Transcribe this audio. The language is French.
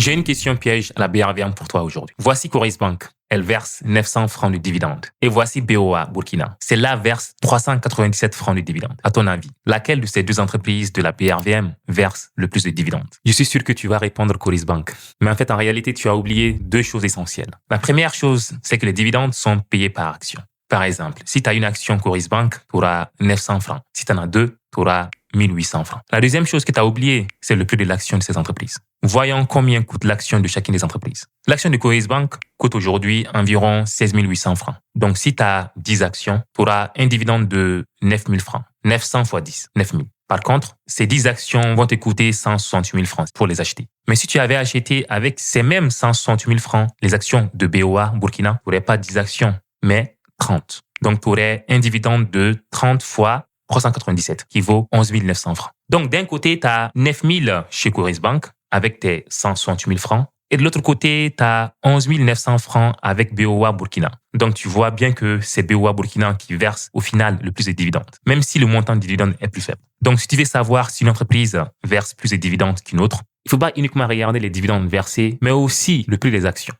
J'ai une question piège à la BRVM pour toi aujourd'hui. Voici Coris Bank. Elle verse 900 francs de dividende. Et voici BOA Burkina. Celle-là verse 397 francs de dividende. À ton avis, laquelle de ces deux entreprises de la BRVM verse le plus de dividendes? Je suis sûr que tu vas répondre Coris Bank. Mais en fait, en réalité, tu as oublié deux choses essentielles. La première chose, c'est que les dividendes sont payés par action. Par exemple, si tu as une action Coris Bank, tu auras 900 francs. Si tu en as deux, tu auras 1800 francs. La deuxième chose que tu as oubliée, c'est le prix de l'action de ces entreprises. Voyons combien coûte l'action de chacune des entreprises. L'action de Coris Bank coûte aujourd'hui environ 16 800 francs. Donc, si tu as 10 actions, tu auras un dividende de 9 000 francs. 900 fois 10, 9 000. Par contre, ces 10 actions vont te coûter 168 000 francs pour les acheter. Mais si tu avais acheté avec ces mêmes 168 000 francs les actions de BOA Burkina, tu n'aurais pas 10 actions, mais 30. Donc, tu aurais un dividende de 30 fois 397, qui vaut 11 900 francs. Donc, d'un côté, tu as 9 000 chez Coris Bank avec tes 168 000 francs. Et de l'autre côté, tu as 11 900 francs avec BOA Burkina. Donc, tu vois bien que c'est BOA Burkina qui verse au final le plus de dividendes, même si le montant de dividendes est plus faible. Donc, si tu veux savoir si une entreprise verse plus de dividendes qu'une autre, il ne faut pas uniquement regarder les dividendes versés, mais aussi le prix des actions.